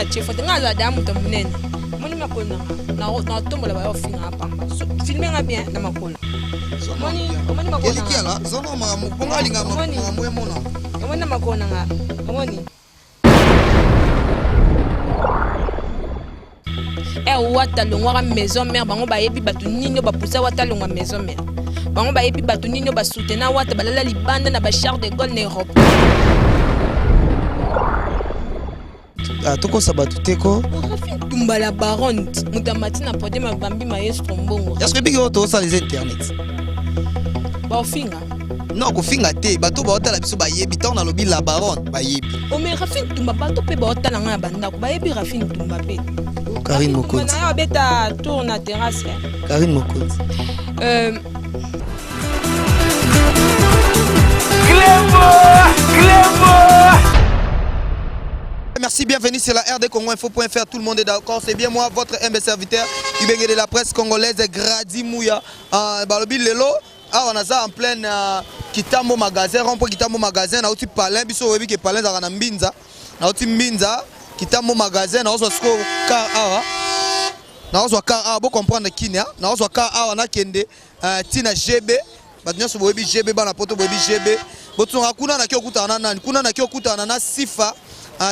nga chef te nga za damu to munene moni makona na tombola ba ofinga pamba filmer nga bien na makona moni makona keliki ala zono ma muponga linga mwe mona moni makona nga moni wata longwa maison mère bango ba yebi batu ninyo ba poussa wata longwa maison mère bango ba yebi batu ninyo ba soutenir wata balala libanda na ba Charles de Gaulle na Europe. Toko sabatu teko tumba la baronne mutamati na pode ma bambi maestro mbongo est-ce que bigo to sa les internet ba finga non ko finga te bato ba otala biso ba yebi ta na lobi la baronne ba yebi o me rafin tumba bato pe ba otala nga banda ko ba yebi rafin tumba pe Karine Mokonzi na beta tour na terrasse Karine Mokonzi Merci, bienvenue sur la RD Congo Info.fr. Tout le monde est d'accord. C'est bien moi, votre humble serviteur, Ibenge de la presse congolaise, Gradi Mouya. Balobi Lelo, on a ça en pleine Kitambo magasin, rond-point Kitambo magasin. On a aussi Palin, biso webi ke Palin za na Mbinza. On a aussi Mbinza, Kitambo magasin. On a aussi car awa. On a aussi car awa. Bon comprendre Kinia. On a aussi car awa na kende Tina GB. Badnya so webi GB bana poto webi GB. Botunga kuna na kyo kutana nani? Kuna na kyo kutana na Sifa.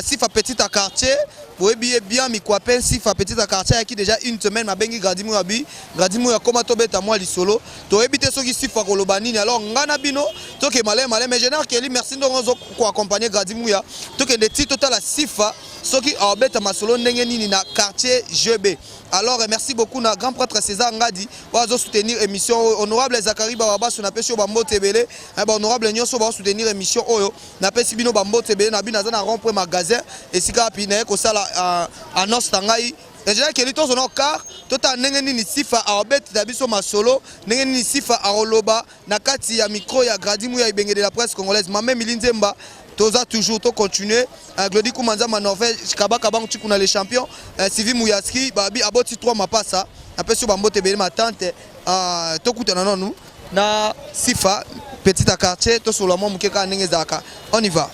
Sifa petit à quartier, vous voyez bien mi quoi peine Sifa petit à quartier qui déjà une semaine m'a bengi Gradimou abi Gradimou ya comment tobe ta moi lisolo to ebité so ki Sifa kolobani alors ngana bino to ke malé mais général Kelly merci ndongo ko accompagner Gradimou ya to ke de titre total la Sifa so ki obeta masolo ndenge nini na quartier GB. Alors merci beaucoup na grand prêtre César Ngadi pour soutenir émission honorable Zakari Baba sur na pesi bambo tebele honorable nyoso ba soutenir émission oyo na pesi bino bambo tebele na bina na rond point magasin et sika pina ko sala annonce tangai déjà que lito zono car tota ndenge nini Sifa a obeta tabiso masolo ndenge nini Sifa a oloba na kati ya micro ya Gradimu ya Ibenge de la presse congolaise mame Milinzemba toza toujours to continuer Glody Kumanza ma Norvège kabaka bang tukuna les champions Sivi Mouyaski babi aboti 3 mapasa apesi bambo tebele ma tante to kutana nonu na Sifa petit à quartier to solo mo mukeka ndenge zaka on y va.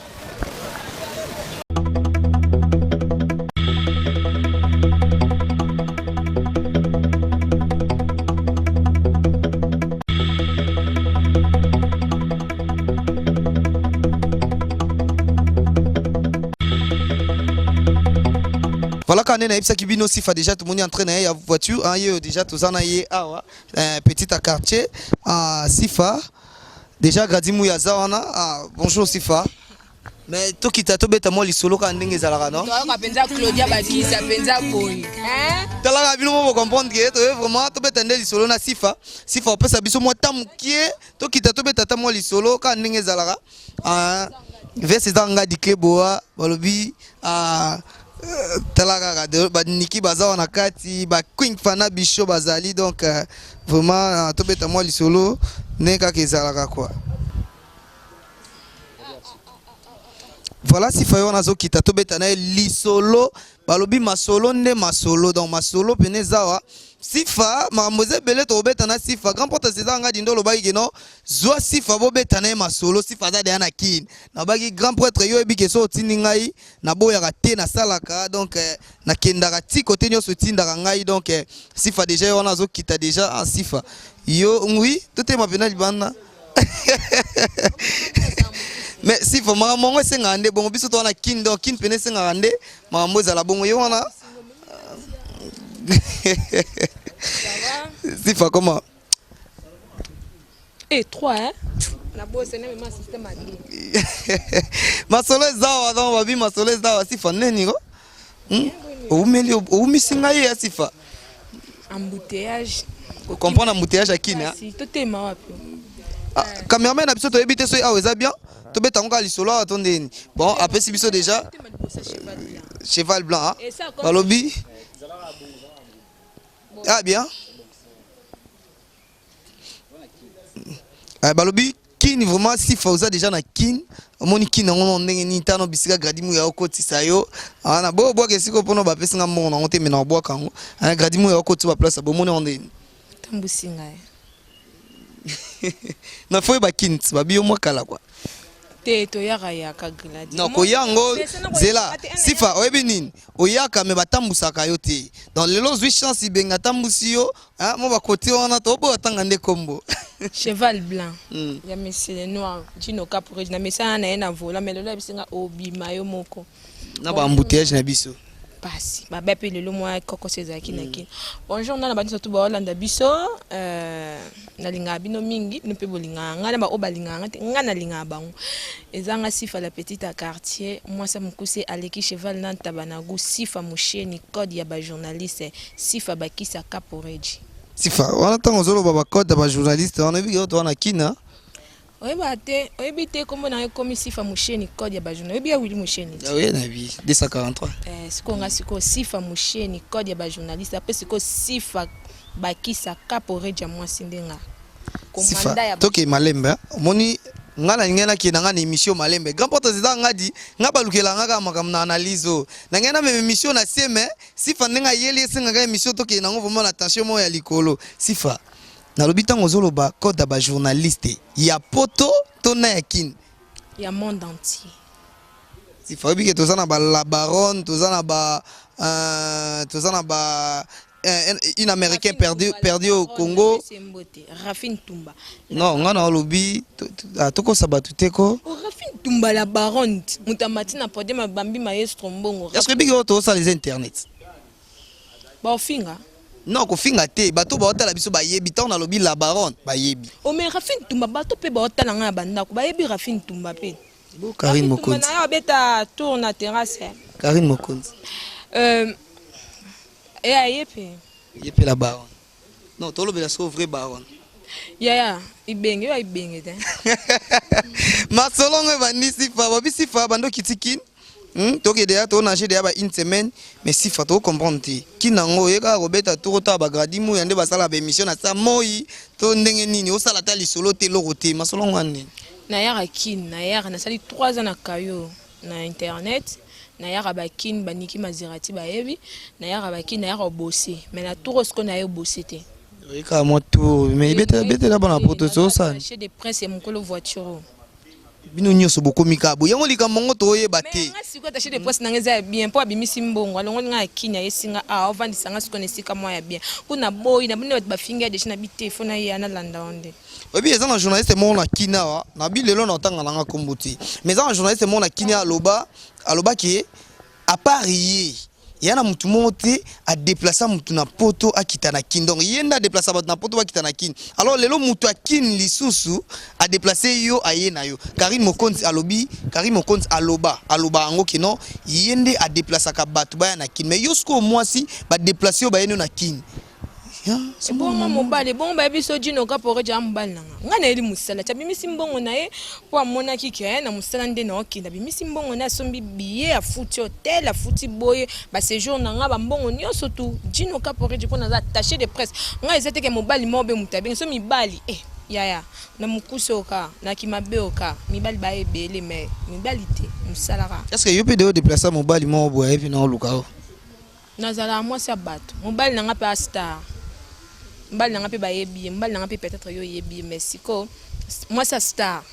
Voilà quand on est à Kibino Sifa déjà tout le monde est en train de voiture déjà tout ça petit à quartier Sifa déjà Gradimou Yazawana bonjour Sifa mais toi qui t'as tombé ta moi lisolo quand ndenge zalaka non toi penza Claudia Bakisa penza boy tala ka bino mo comprendre que toi vraiment tombé ta ndenge lisolo na Sifa on peut sabiso moi tamukie toi qui t'as tombé ta moi lisolo quand ndenge zalaka verse dans ngadi kleboa balobi talaka ba niki baza na kati ba queen fana bisho bazali donc vraiment tobeta moi lisolo neka kezalaka quoi. Voilà si fayo nazo kita tobeta na lisolo balobi masolo nde masolo donc masolo pene zawa Sifa mamoze belé tobeta na Sifa grand porte César Ngadi ndo loba ikeno zwa Sifa bobeta na masolo Sifa za de na kin na bagi grand prêtre yo ebi keso tindi ngai na boya ka te na salaka donc na kendaka ti côté nyo so tindaka ngai donc Sifa déjà yo nazo kita déjà en Sifa yo oui tout est ma pena libana mais Sifa mongo sengande bon biso to na kin donc kin pene sengande mamoza la bongo yo wana Sifa comment? Et 3 hein? La bosse n'est même système à dire. Masolo zawa donc babi masolo zawa Sifa neni ko? Ou misinga ye Sifa. Embouteillage. Comprendre embouteillage à qui Si tout est ma cameraman na biso to ebité so aweza bien. To beta ngo lisolo attendez. Bon après si biso déjà cheval blanc hein. Balobi. Ah bien. Balobi kin vraiment si fauza déjà na kin omoni kin on ndenge ni tano bisika Gradimu ya okotisa yo ana bo bo ke siko pono ba pesinga mo na ngote mena bo kango ana Gradimu ya okoti ba place bomoni onde tambusinga na foi ba kin ba bio mo kala quoi te toyaka yaka gladi non koyango zela sifa oyebi nini oyaka me batambusaka yo te dans lelo zwi chance ibenga tambusi yo mo bakoti wana toboya tanga nde kombo cheval blanc ya monsieur noir Dino Caporet na mesana na ye na vola mais lelo bisinga obima yo moko na ba embouteillage na biso pasi ba pe lelo moi koko sezaki na kini bonjour na bandi surtout ba Hollande biso na linga bino mingi no pe bolinga ngana ba obalinga ngate ngana linga bango ezanga sifa la petite à quartier moi ça mukuse aleki cheval na tabanagu sifa musheni code ya ba journaliste sifa bakisa Caporet sifa wana tango zolo ba code ba journaliste wana bi yo to wana kina oyebi te kombo na komi sifa musheni code ya bajournaliste oyebi ya wili musheni oui na bi 243 sikonga siko sifa musheni code ya bajournaliste après siko sifa bakisa Caporet ya mwasi ndenga sifa toke malembe moni ngana ngena ki na émission malembe grand porte zida ngadi ngabalukela ngaka makam na analyse na ngena même émission na seme sifa ndenga yeli senga émission toke na ngo vraiment attention mo ya likolo sifa na lobita ngozoloba code ba journaliste ya poto tona ya kin ya monde entier si faut que tozana ba la baronne tozana ba une américain perdu au Congo Rafine Tumba non ngana lobi toko sabatu teko Rafine Tumba la baronne mutamati na pode mabambi maestro mbongo est-ce que biko to ça les internet ba finga non ko finga te bato ba otala biso ba yebi ta na lobi la baronne ba yebi o mais Rafine Tumba bato pe ba otala nga banda ko ba yebi Rafine Tumba pe Karine Mokonzi na beta tour na terrasse Karine Mokonzi yepe la baronne non to lobi la so vrai baronne ya ibenge te masolongo bandisi fa babisi fa bando kitikin toke deya to nager deya ba une semaine mais si fa to comprendre ti kinango yeka robeta to ta ba gradimu yande basala ba émission na sa moi to ndenge nini o sala ta lisolo te lorote masolongo ane na yaka kin na yaka na sali 3 ans na kayo na internet na yaka ba kin baniki mazirati ba yebi na yaka ba kin na yaka bosser mais na tour ce qu'on a eu bosser te yeka mo tour mais bete la bonne protection ça chez des princes et mon colo voiture bino nyoso bokomika bo yango lika mongo to yeba te mais ngasi ko taché de presse nangeza bien po abimisi mbongo alongo nga kinya yesinga ovandisa nga siko nesika moya bien kuna boy na bino ba finga de china bite fona ya na landa onde obi eza na journaliste mo na kina wa na bilelo na tanga nanga kombuti mais eza na journaliste mo na kina aloba ki à Paris yana mutu mote a déplacer mutu na poto akita na kin donc yenda déplacer mutu na poto akita na kin alors lelo mutu akin lisusu a déplacer yo ayena yo Karine Mokonzi aloba ango kino yende a déplacer ka batu ba na kin mais yosko mwasi ba déplacer yo ba yeno na kin c'est bon mobile bon ba biso Dino Caporet ja mobile nanga ngana eli musala tabimisi mbongo na ye po amona kike na musala nde na okinda bimisi mbongo na sombi billet a futi hotel a futi boye ba séjour nanga ba mbongo nyonso tu Dino Caporet po na attaché de presse nga ezete ke mobile mobe mutabe so mibali ya na mukusoka na kimabeoka mibali ba ebele mais mibali te musala ka est-ce que yo peut déplacer mobile mo bo et puis na olukao nazala moi sa bato mobile nanga pa star mbali nanga pe bayebi mbali nanga pe peut-être yo yebi mais siko moi ça star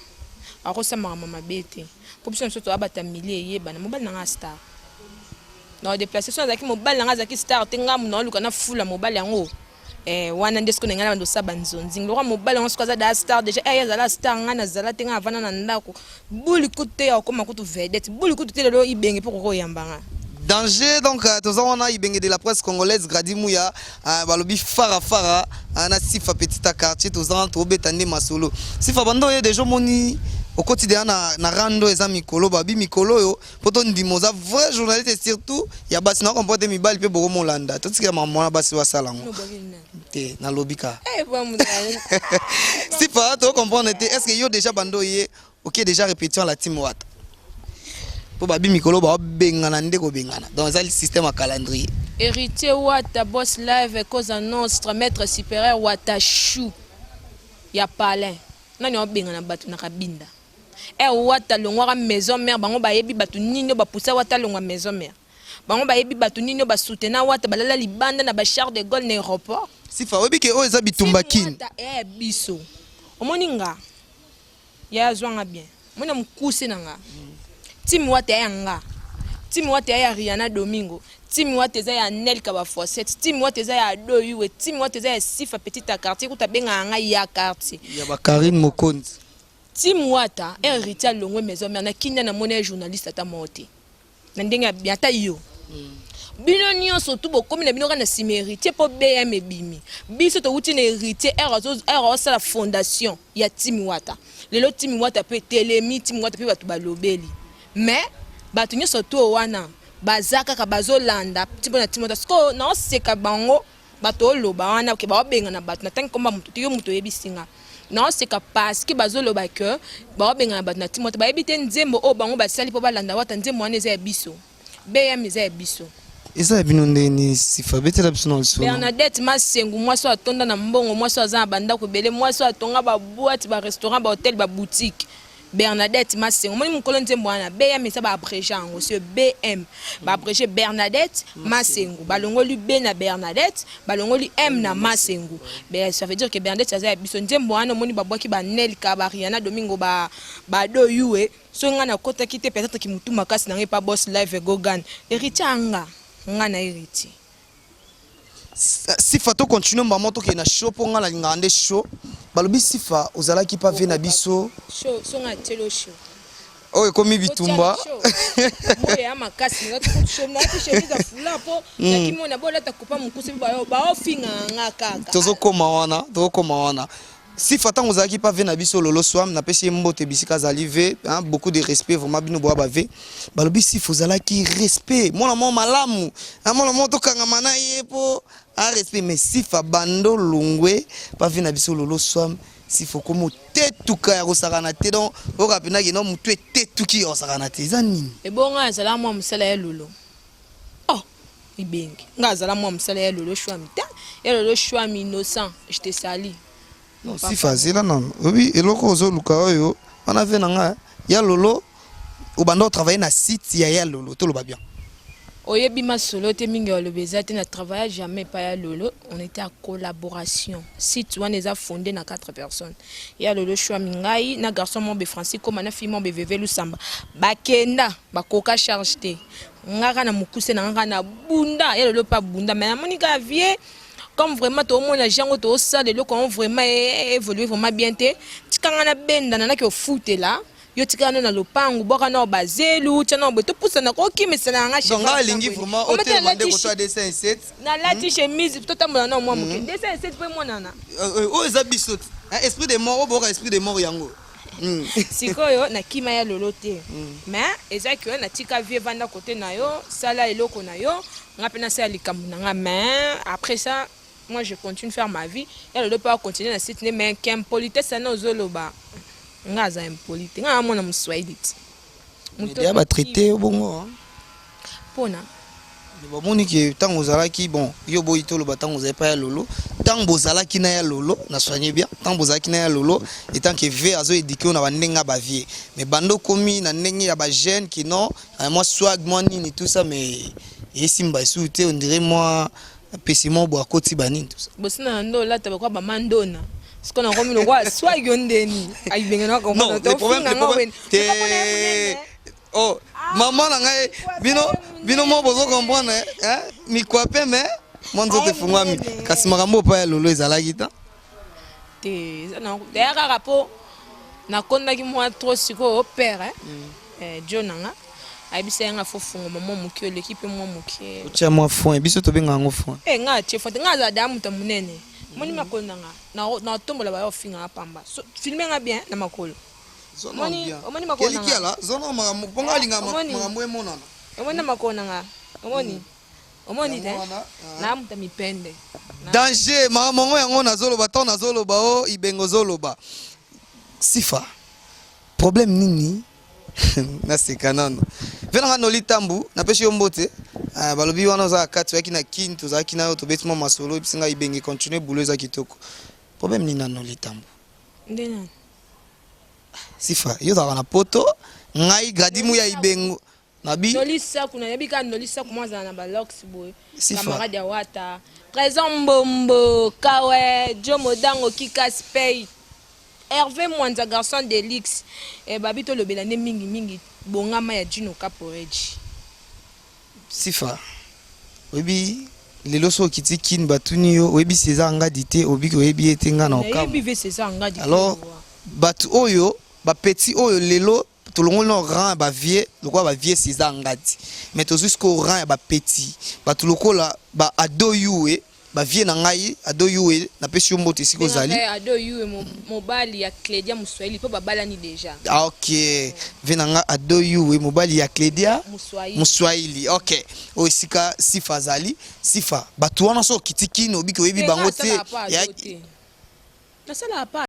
akosa mama bete pour biso nsoto abata millier yeba na mobali nanga star na déplacer so zaki mobali nanga zaki star tenga mu luka na fula mobali yango wana ndesko ngana ndo saba nzonzi ngoro mobali yango sikoza da star déjà zala star ngana zala tenga avana na ndako buli kutte ya koma kutu vedette buli kutu te lelo ibenge pour ko yambanga danger donc on a ibenge de la presse congolaise Gradimouya balobi fara na sifa petit à quartier tozan to betande masolo sifa bando ye déjà moni au quotidien na rando eza mikolo babi mikolo yo poto ndimoza vrai journaliste surtout ya basi na comporter mibali pe boko molanda to tika maman basi wa salango te na lobika sifa to comprendre est-ce que yo déjà bando ye OK déjà répétition la team wat pour babi mikolo ba bengana ndeko bengana dans un système à calendrier héritier Wata boss live cause nostre maître supérieur Wata chou ya palin nani obengana batu na kabinda Wata longwa maison mère bango ba yebi batu nino ba poussa Wata longwa maison mère bango ba yebi batu nino ba soutenir Wata balala libanda na ba Charles de Gaulle na aéroport sifa obi ke o eza bitumba kin biso omoninga ya zwanga bien mona mukuse nanga timi wate ya nga timi wate ya Rihanna Domingo timi wate za ya Nel Kaba Fawcett timi wate za ya Doyuwe timi wate za ya Sifa Petite quartier kuta benga nga ya quartier ya ba Karine Mokonzi timi wata héritier longwe maison mais na kinya na mona journaliste ata moti na ndenga biata yo bino nyonso tu bokomi na bino kana siméritier po BM ebimi biso to wuti na héritier era la fondation ya timi wata lelo timi wata pe telemi timi wata pe batu balobeli mais batu nyonso to wana bazaka ka bazolanda tipo na timi wata sko na oseka bango bato oloba wana ke ba benga na batu na tangi komba mutu yo mutu yebisinga na oseka parce que bazoloba que ba benga na batu na timi wata ba ebite nzembo o bango basali po balanda wata nzembo wana eza ya biso BM eza ya biso. Eza bino ndeni Sifa betela biso na liso. Bernadette Masengu mwaso atonda na mbongo mwaso aza banda ko bele mwaso atonga ba boîte ba restaurant ba hôtel ba boutique. Bernadette Masengu moni mukolo nzembo wana BM esa ba abréger ngo c'est BM ba abréger Bernadette Masengu balongoli B na Bernadette balongoli M na Masengu. Ben ça veut dire que Bernadette aza biso nzembo wana moni ba boki ba Nel Kaba Rihanna Domingo ba Doyuwe so ngana kota kite peut-être ki mutu makasi na pas boss live gogan héritier anga ngana héritier Sifa to continue mamoto ke na show po ngala ngande show balobi Sifa ozala ki pa ve na biso show so nga telo show oye komi bitumba moya makasi na to show na to chemise fula po na kimona bola ta kupa mukusi ba ofinga ngaka tozo koma wana Sifa tango ozala ki pa ve na biso lolo swam na pesi mbote bisika zalive hein beaucoup de respect vraiment bino boa bave balobi Sifa ozala ki respect mona mo malamu mona mo to kanga mana yepo a respect mais Sifa bando lungwe pa ve na biso lolo swam Sifa komo tetuka ya kosakana te donc okapena ke no mutu tetuki ya kosakana te eza nini ebonga azala mwa musala ya lolo oh ibengi ngazala mwa musala ya lolo shwami ta ya lolo shwami innocent je te salue. Non, si facile non. Oui, et loko zo luka oyo, on avait nanga ya lolo au bando travailler na site ya lolo, to lo ba bien. Oyebi masolo te mingi olobeza te na travailler jamais pas ya lolo, on était en collaboration. Site wana eza fondé na 4 personnes. Ya lolo choix mingai na garçon mon be Francisco mana fille mon be Vevelu Samba. Bakenda bakoka charge te. Ngaka na mukuse na ngaka na bunda, ya lolo pas bunda mais monika vie comme vraiment tout le monde a jango tout ça de l'eau vraiment évolué vraiment bien te tikanga na benda na ki foot là yo tikanga na lopangu boka na bazelu tana bo to pousa na ko kimisa na nga donc nga lingi vraiment hôtel mande ko toi 207 na lati chemise to tambola na moi muke 207 pe monana o eza biso esprit de mort o boka esprit de mort yango sikoyo na kima ya lolo te mais eza que na tika vie vanda côté na yo sala eloko na yo nga pena sa likambu na nga mais après ça moi je continue faire ma vie et le pas continuer na site mais qu'un politesse ça na zoloba nga za impolite nga mona muswahili muto ya ba traiter bongo pona bon moni ki tango zalaki bon yo boyi to lo batango za pa ya lolo tango zalaki na ya lolo na soigner bien tango zalaki na ya lolo etant que ve azo éduquer na bandenga ba vie mais bando komi na ndenge ya ba jeune qui non moi swag moi nini tout ça mais yesimba souté on dirait moi pesimo bo akoti banini tout ça bosina ndo la tabakwa ba mandona ce qu'on a remis le roi soit yondeni ay bengena ko non le problème oh maman na ngai bino mo bozo comprendre hein mi kwape mais monzo te fungwami kasi makambo pa ya lolo ezalaki ta te na derrière rapport na konda ki moi trop siko au père Jonanga ayibisa nga fofungo maman muki l'équipe moi muki ucha moi fond biso to benga ngo fond nga che fond nga za damu ta munene moni makolo na tombola ba yo finga pamba filmer nga bien na makolo moni makolo keliki ala zona makambo ponga linga makambo emonana omoni makolo nga omoni te na muta mipende danger makambo yango nazoloba to nazoloba o ibengo zoloba Sifa problème nini na sekanano venanga noli tambu na peshi yombote balobi wana za kati yaki na kintu za kina yo to betima masolo bisinga ibenge continuer boulot za kitoko problème ni na noli tambu ndena Sifa yo za na poto ngai gradimu ya ibengo nabi nolisa kuna yabika nolisa kumwaza na balox boy camarade ya wata présent mbombo kawe jomo dango kika spay Hervé Mwanza garçon d'Elix babito le belane mingi mingi bongama ya Dino Caporeji Sifa oyebi lelo so kiti kin batuni yo oyebi César Ngadi te obiki oyebi etenga na okam oyebi César Ngadi alors batu oyo ba petit oyo lelo tolongo no rang ba vie lokwa ba vie César Ngadi mais to jusqu'au rang ba petit batu lokola ba ado yuwe ba vie na ngai ado yuwe na pesi mbote siko zali ado yuwe mobali ya Clédia Muswahili po babala ni déjà ah ok venanga ado yuwe mobali ya Clédia Muswahili ok o sika Sifa zali Sifa batu wana so kitiki no biki oyebi bango te ya nasala pa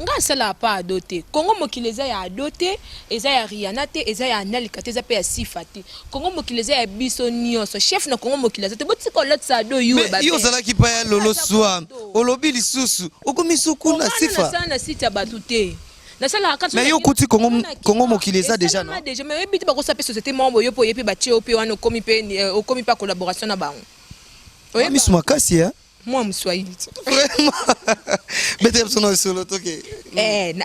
nga sala pa adote Kongo mokileza ya adote eza ya Rihanna te eza ya Nalika te eza pe ya Sifa te Kongo mokileza ya biso nyonso chef na Kongo mokileza te boti ko lot sa do yuwe ba yo zala ki pa ya lolo soa olobi lisusu okomisuku na Sifa na sita batu te nasala ka mais yo kuti Kongo mokileza déjà non déjà mais ebiti ba ko sa pe société membre yo po yepi ba tie opi wana okomi pa collaboration na bango oyebi misu makasi ya moi Muswahili vraiment bete sono solo toke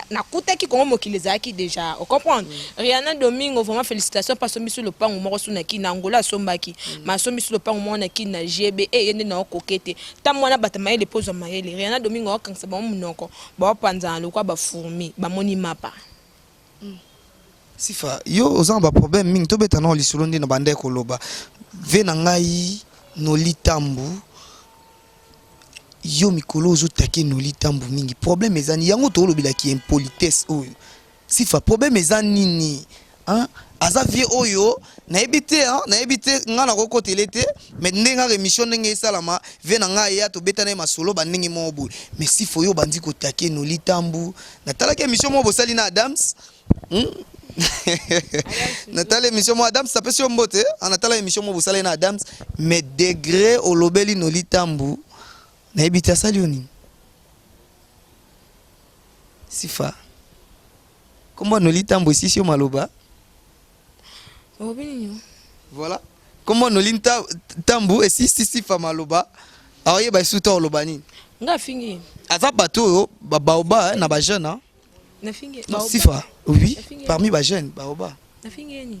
nakutaki Kongo mokileza ki déjà on comprendre Rihanna Domingo vraiment félicitations parce que misu le pango moko sunaki na Angola sombaki ma so misu le pango mona ki na GB yende na okokete ta mwana batama ele pozo mayele Rihanna Domingo okangsa ba munoko ba panza lokwa ba fourmi ba moni mapa Sifa yo ozanga ba problème mingi to beta na lisolo ndi na bande koloba ve na ngai no litambu yo mikolo ozo take no litambu mingi problème ezani yango to lobila ki impolitesse oyo Sifa problème ezani nini hein aza vie oyo na ebité nga na kokotele te mais ndenga émission ndenge esalama ve na ngai ya to beta na masolo ba ndenge mobo mais Sifa yo bandi ko take no litambu na tala ke émission mobo sali na Adams Nathalie émission mo Adams ça peut sur mbote anatala émission mo busala na Adams mais degré olobeli no litambu na ebita salioni Sifa comment no litambu ici sur maloba voilà comment no litambu ici Sifa maloba aye ba suta olobani nga fingi aza bato baoba na ba jeune hein na fingi Sifa oui parmi ba jeune baoba na fingi ni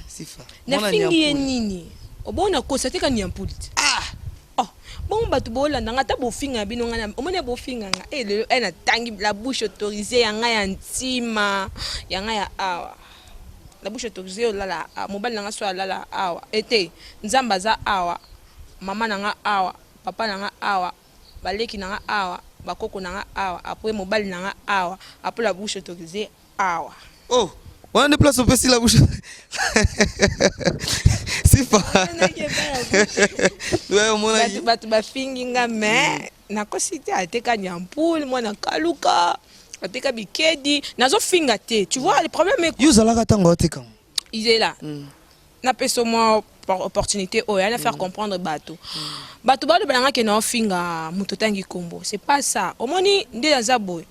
Sifa na fingi nini obona kosa te ka nyampuli bon batu bolanda ngata bofinga bino ngana omone bofinga nga lelo ena tangi la bouche autorisée yanga ya ntima yanga ya awa la bouche autorisée lala mobali nanga so lala awa ete nzamba za awa mama nanga awa papa nanga awa baleki nanga awa bakoko nanga awa après mobali nanga awa après la bouche autorisée awa oh on a place au petit la bouche Sifa batu bafingi nga me nakosite ateka nyampuli mwana kaluka ateka bikedi nazo finga te tu vois le problème est yo zalaka tango ateka il est là na peso moi opportunité o ya na faire comprendre bato bato balanga ke na finga muto tangi kombo c'est pas ça omoni nde za boy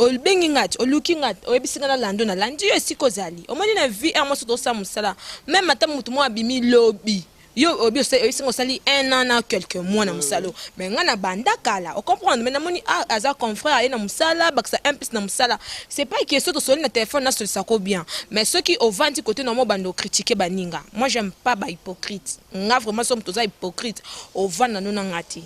olbengi ngati oluki ngati oyebisinga na lando na landi yo esiko zali omoni na vie en moso to sa musala même ata mutu mo abimi lobby yo obi oyebisinga sali un an na quelques mois na musalo mais nga na banda kala o comprendre mais na moni aza confrère na musala baksa un plus na musala c'est pas que so to soli na téléphone na ça ko bien mais ceux qui au venti côté no mo bando critiquer baninga moi j'aime pas ba hypocrite nga vraiment somme to za hypocrite au vanda no na ngati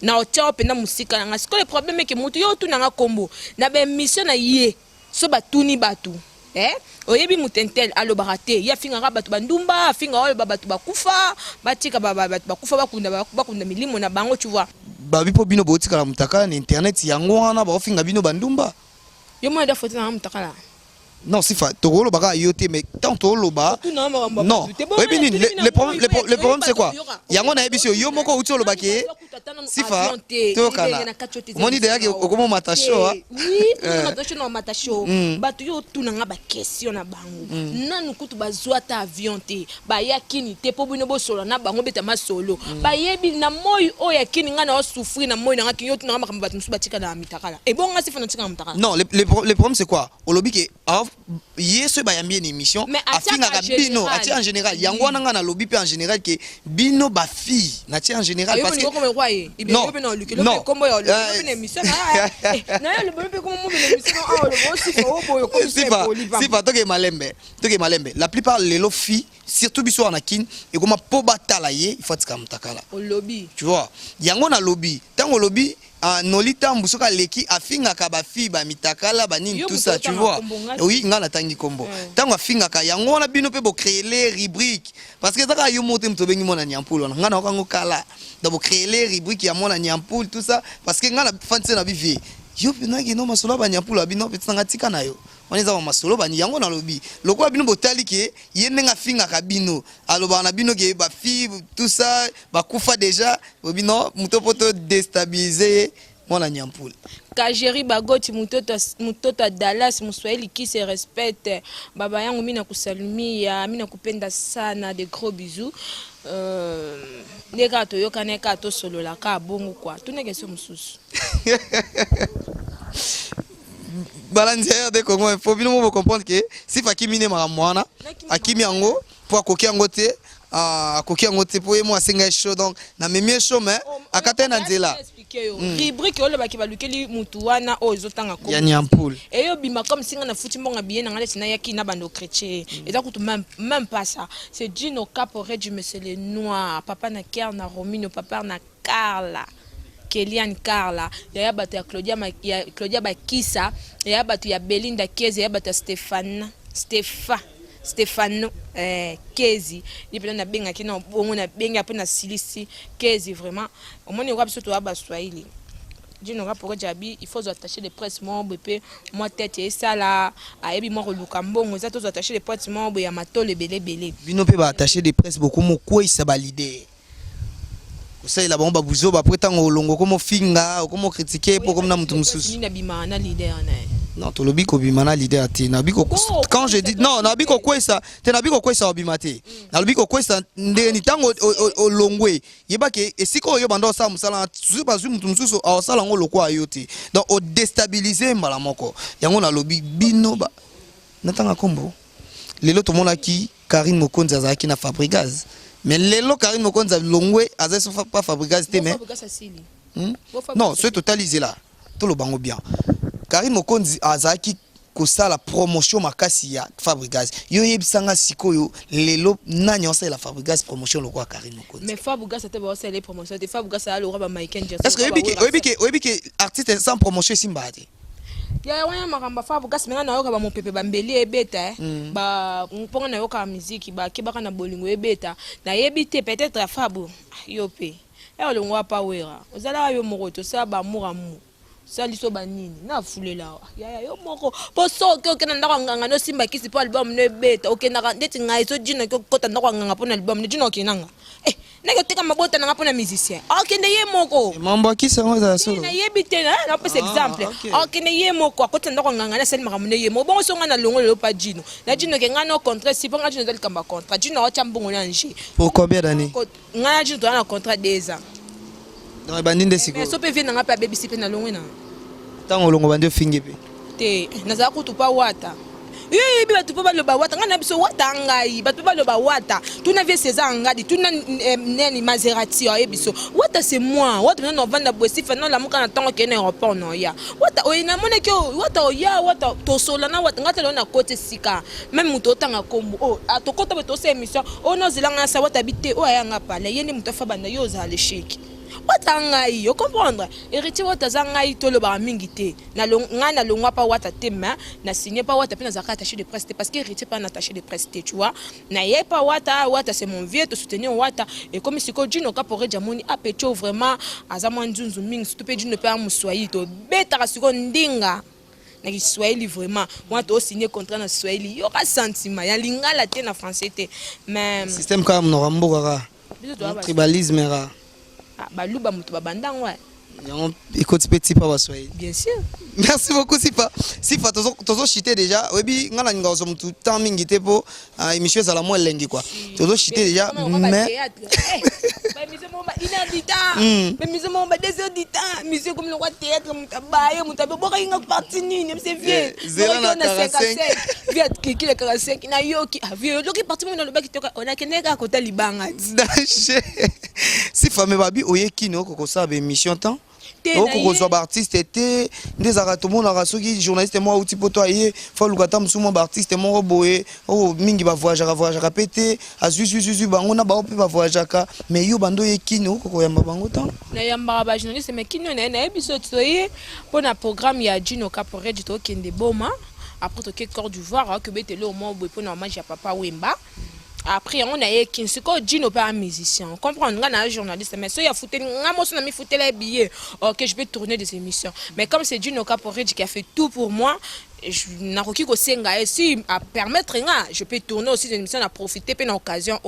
na otia openda musika na ngasi ko le problème est que mutu yo tu na kombo na ba mission na ye so batuni batu oyebi mutentel alo barate ya finga batu bandumba finga oyo batu bakufa batika batu bakufa bakunda milimo na bango tu vois babi po bino botika la mutaka na internet yango wana ba finga bino bandumba yo mo da photo na mutaka la non Sifa tokolo baka yote mais tant toloba non le problème c'est quoi yango na ebisi yo moko uti oloba ke Sifa tokana moni de yake okomo matasho oui matasho na matasho batu yo tuna nga ba question na bango nanu kutu bazwa ta avion te ba yakini te po bino bo solo na bango beta masolo ba yebi na moyi o yakini nga na souffrir na moyi na nga ki yo tuna nga makamba batu musu batika na mitakala et bon nga Sifa na tika na mitakala non le problème c'est quoi olobi ke yeso ba yambi une émission afinga ka bino ati en général yango wana nga na lobby pe en général que bino ba fille na ti en général parce que non sifa toke malembe la plupart les lo filles surtout biso na kin et comme po batala ye il faut tika mutakala au lobby tu vois yango na lobby tango lobby nolita mbusoka leki afinga ka ba fille ba mitakala ba nini tout ça tu vois oui nga na tangi kombo tango afinga ka yango na bino pe bo créer les rubriques parce que taka yo moto mto bengi mona nyampulo nga na kango kala da bo créer les rubriques ya mona nyampulo tout ça parce que nga na fanse na bivi yo pina ki no masolo ba nyampulo abino pe tsanga tika na yo on za masolo ba yango na lobi lokwa bino botali ke yende nga finga ka bino aloba na bino ke ba fille tout ça ba kufa déjà bino muto poto déstabiliser mona nyampulo Kajeri bagoti mutoto Dallas Muswahili qui se respecte baba yangu mimi nakusalimia mimi nakupenda sana de gros bisous ndeka to yokane ka to solo la ka bongo kwa tuneke so mususu balanzière de Congo il faut bien comprendre que si fakimine maramwana akimi yango pour akoki yango te akoki yango te po moi singa show donc na memie show mais akata na nzela rubrique ole baki balukeli mutu wana ozotanga ko ya nyampoule eyo bima comme singa na futi mbonga bien ngale tina yaki na bando chrétien eza kutu même pas ça c'est Dino Caporet du monsieur le noir papa na Kier na Romino papa na Carla Kelian Carla ya bato ya Claudia Bakisa ya bato ya Belinda Keze ya bato ya Stefano Kezi ni pena na benga kina bongo na benga pe na silisi Kezi vraiment au moins on va surtout aba Swahili Dino Caporet jabi il faut attacher les presses membre pe moi tête et ça là ayebi moi luka mbongo za to attacher les presses membre ya matole belé bino pe ba attacher des presses beaucoup mo ko isa balide ça il a bon babuzo ba prétend olongo comme finga comme critiquer pour comme na mutu mususu ni bima na leader na non to lobi ko bima na leader ati na biko quand je dis non na biko ko ça te na biko ko ça obimate na lobi ko ça ndeni tango olongwe yeba ke esiko yo bando sa musala zuba zu mutu mususu a sala ngo lokwa ayote donc o déstabiliser mbala moko yango na lobi bino ba natanga kombo lelo to mona ki Karine Mokonzi azaki na Fabrigaz. Mais lelo Karine Mokonzi longwe azaso pas Fabrigaz te mais non c'est totalisé là tout le bango bien Karine Mokonzi azaki kosa la promotion makasi ya Fabrigaz yo yebisanga sikoyo lelo nanya osa la Fabrigaz promotion lo kwa Karine Mokonzi mais Fabrigaz te ba osa les promotions te Fabrigaz a le roi ba Michael Jackson est-ce que oyebi ke artiste sans promotion simbati ya wana makamba Fabrigaz menga na yoka ba mopepe ba mbeli ebeta ba mponga na yoka musique ba kebaka na bolingo ebeta na yebite peut-être Fabu yo pe e olongwa pa wera ozala yo moko sa ba muramu sa liso banini na fulela ya yo moko poso ke okena ndako nganga no simba kisi po album no ebeta okena ndeti ngai so Dino ko kota ndako nganga po na album ne Dino okenanga nako teka mabota na ngapo na musicien okende ye moko mambo kisi ngo za solo na yebite na pese exemple okende ye moko akota ndako nganga na sel makamune ye mo bongo so ngana longo le pa Dino na Dino ke ngana contrat si ponga Dino dal kamba contrat Dino o chambongo na nje pour combien d'années ngana Dino to na contrat 2 ans non bandinde siko mais so pe vient na pa baby si pe na longo na tango longo bande fingi pe te naza kutu pa wata yebi batu pa baloba wata ngana biso wata ngai batu pa baloba wata tuna vie César ngadi tuna neni Maserati ya biso wata c'est moi wata na vanda bosi fa na la muka na tango kene aéroport no ya wata oyina mona ke wata ya wata to sola na wata ngata na côté sika même muto otanga kombo oh atokota beto se émission ono zilanga sa wata bité o ayanga pale yeni muto fa banda yo za le sheki wata ngai yo comprendre héritier wata za ngai to lo ba mingi te na ngana longwa pa wata te ma na signé pa wata pe na zaka attaché de presse parce que héritier pas attaché de presse tu vois na ye pa wata c'est mon vieux to soutenir wata et comme si ko Dino Caporet jamoni apecho vraiment azama nzunzu mingi surtout pe Dino pe amuswahili to beta siko ndinga na Kiswahili vraiment moi to signer contrat na Swahili yo ka sentiment ya lingala te na français te mais système comme no ramboka tribalisme ra baluba mutu babandangwa écoute petit pas Swahili bien sûr merci beaucoup Sifa tozo chité déjà webi ngala ngazo mutu temps mingi te po émission za la moi lengi quoi tozo chité déjà mais ba émission mo inadita Mais musique mon ba 2 heures du temps, musique comme le roi théâtre mutabaye mutabe boka inga parti nini c'est vieux. Zéro na 45. Vieux qui le 45 na yoki vieux loki parti mo na lobaki toka on a keneka kota libanga. Danger. Si femme babi oye kino ko sa be mission temps. Oko zo ba artiste était des aratomon na rasoki journaliste moi outi poto aye fa lukata musumo ba artiste mo boye o mingi ba voyage pété azuzu bango na ba opi ba voyage ka mais yo bando ye kino ko yamba bango temps na yamba ba journaliste mais kino na ebiso toye pona programme ya Gino Caporé du to kende boma après to ke Côte d'Ivoire que betelo mo boye pona manger papa Wemba. Après on a eu qui ko Gino pas un musicien on comprend on a un journaliste mais so ya fouté nga mo so na mi fouté les billets OK je peux tourner des émissions mais comme c'est Gino Caporé qui a fait tout pour moi je n'a requis ko senga et si à permettre nga je peux tourner aussi des émissions à profiter puis une occasion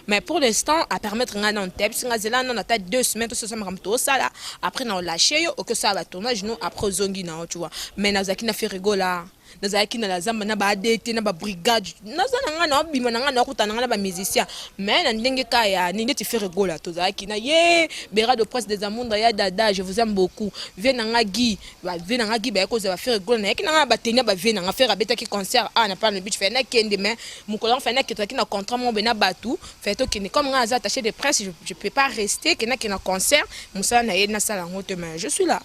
mais pour l'instant à permettre nga non tête singa zela non ata 2 semaines tout ça me to ça là après on lâché yo que ça va tournage nous après zongi na tu vois mais nazaki na fait rigola nazaki na lazamba na ba dete na ba brigade nazana nga na bima nga na kutana nga na ba musicien mais na ndenge kaya ni ndeti faire rigola to zaki na ye bera de presse des amondra ya dada je vous aime beaucoup viens nga Guy ba viens nga Guy ba ko za faire rigola na yaki na ba tenia ba viens nga faire abeta ki concert na pas le but faire na kende mais mukolo fa na kitaki na contrat mo bena batu fait to kende comme nga aza attaché de presse je peux pas rester kena ki na concert musala na ye na sala ngote mais je suis là.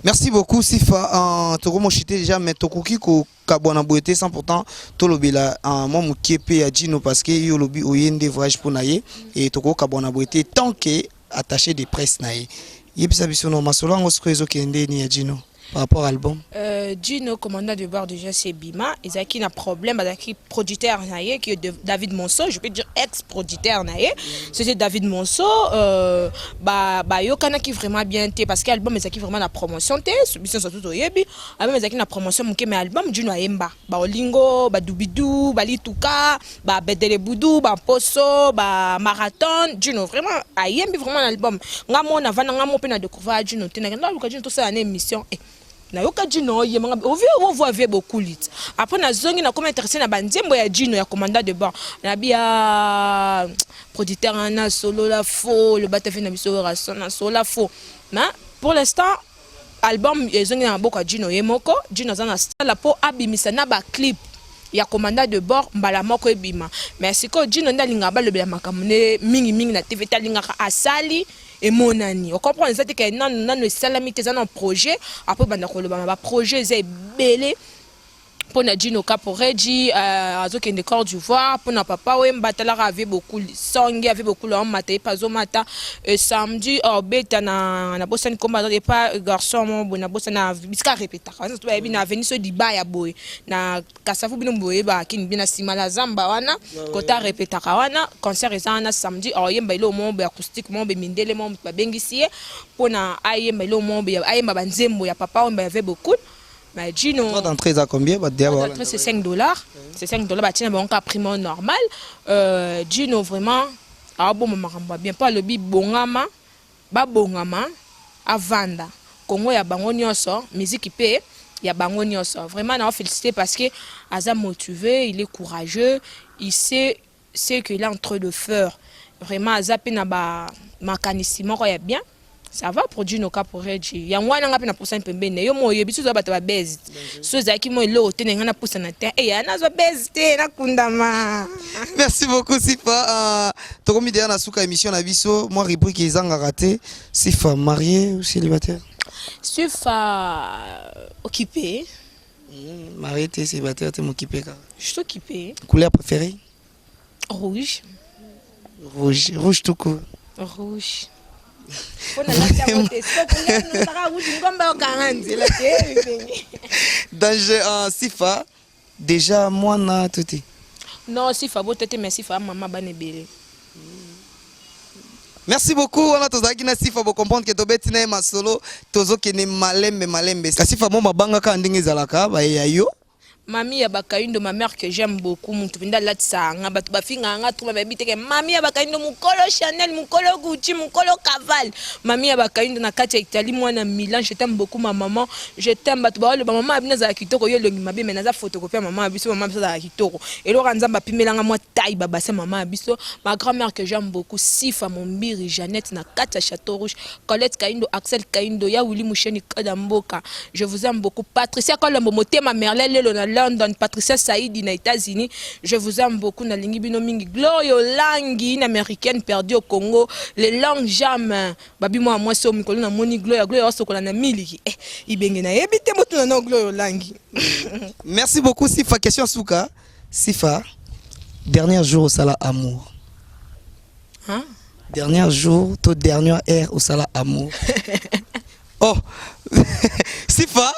Merci beaucoup Sifa toko mochité déjà mais tokoki ko kabwana boete 100% tolobela moi mukepe ya Gino parce que yo lobi oyende voyage pour naye et toko kabwana boete tant que attaché de presse naye yebisa biso no masolo ngo sikozo kende ni ya Gino par rapport à l'album Gino commandant de bord déjà c'est Bima et ça qui n'a problème avec producteur naye qui est David Monceau je peux dire ex-producteur naye c'était David Monceau bah yo kana qui vraiment bien té parce que l'album est qui vraiment la promotion té submission surtout yebi album est qui la promotion muke mais album Gino ayemba ba olingo ba dubidu ba lituka ba bedele boudou ba poso ba marathon Gino vraiment ayembi vraiment l'album ngamo na vana ngamo pe na découvrir Gino té na Gino tout ça une émission na yoka Gino ye manga on voit beaucoup lit après na zongi na comme intéressé na banzembo ya Gino ya commandant de bord na bia producteur na solo la faux le batafe na biso rason na solo la faux mais pour l'instant album zongi na boko Gino ye moko Gino zana la po abimisa na ba clip ya commandant de bord mbala moko ebima mais siko Gino ndalinga ba lebela makamune mingi na TV talinga asali et mon ami on comprend les que non le salamité c'est un projet après banda ko le ba projet c'est belé pour Gino Caporé di azoki de Côte d'Ivoire pour na papa Wemba tala avait beaucoup songi avait beaucoup l'homme maté pas au matin samedi beta na bosani komba de pas garçon mon bona bosana biska répéta ça to ba bina venir so diba ya boy na kasafu bino boy ba kin bina simala zamba wana kota répéta wana concert ezana samedi yemba ile mo ba acoustique mo be mindele mo ba bengisie pour na ayemba ile mo be ayemba banzembo ya papa Wemba avait beaucoup. Mais Gino, d'entrée à combien d'entrée c'est $5. C'est $5 bah tiens bon cas prix normal. Gino vraiment bon maman bien pas le bi bongama ba bongama à vanda. Congo ya bango nyonso musique paye ya bango nyonso. Vraiment on féliciter parce que Aza motivé, il est courageux, il sait ce qu'il est en train de faire. Vraiment Aza pena ba makanissimo ko ya bien. Ça va produire nos Caporé il y a moi nga pe na poussa pembene yo mo yebisu za bato ba bezi so zaki mo lo tenenga na poussa na terre et ya na zo bezi te na kundama. Merci beaucoup Sifa tokomi derrière na suka émission na biso moi rubrique ezanga raté Sifa marié ou célibataire Sifa occupé marié t'es célibataire t'es occupé car je suis occupé couleur préférée rouge tout court rouge danger Sifa déjà moi na tout non Sifa botete mais Sifa maman banebele. Merci beaucoup on a tozaki na Sifa bo comprendre que tobeti na masolo tozo kene malembe Sifa mo mabanga ka ndenge zalaka ba ya yo Mamie ya bakaindo, ma mère que j'aime beaucoup, mutu vinda latsanga, batu bafinga nga trouva babiteke mamie ya bakaindo mukolo Chanel, mukolo Gucci, mukolo Caval. Mamie ya bakaindo na kati ya Italie, moi na Milan, je t'aime beaucoup ma maman, je t'aime batu ba le maman abina za kitoko yo longi mabe mais naza photocopie maman abiso maman abiso za kitoko. Et lo ranzamba pimelanga moi taille baba c'est maman abiso, ma grand-mère que j'aime beaucoup, Sifa Mombiri, Jeannette na kati ya Château Rouge, Colette Kaindo, Axel Kaindo, ya Willy Moucheni Kadamboka. Je vous aime beaucoup. Patricia Kolombo Motema Merlin Lelo na London, Patricia Saïdi na États-Unis. Je vous aime beaucoup. Na lingi bino mingi. Gloria Langi, une américaine perdue au Congo. Les langues jamais. Babi moi so mikolo na moni Gloria sokola na miliki. Ibenge na ebite motu na Gloria Langi. Merci beaucoup Sifa. Question Souka. Sifa, dernier jour au Sala Amour. Hein? Dernier jour, toute dernière heure au Sala Amour. Oh, Sifa,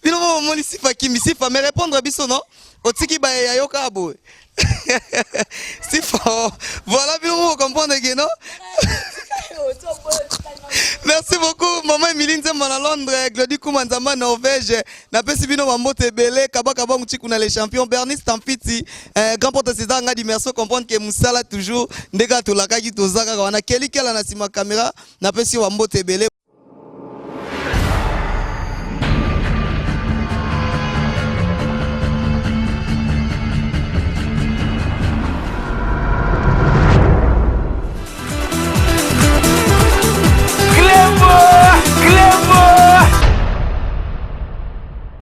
finalement, mon Sifa Kimi, Sifa, mais répondre à biso non? Otiki ba yayoka abo. Sifa, voilà, finalement, vous comprenez que non? Merci beaucoup, maman Emiline Zemba à Londres, Glody Koumanzamba Norvège, na Pesibino Mambote Belé, Kabaka Mouchikuna les champions, Bernice Tampiti, grand porte César Ngadi Merso, comprendre que Moussala toujours, Ndega Tolaka Kitozaka, on a Kelly Kela na sima caméra, na Pesi Mambote Belé.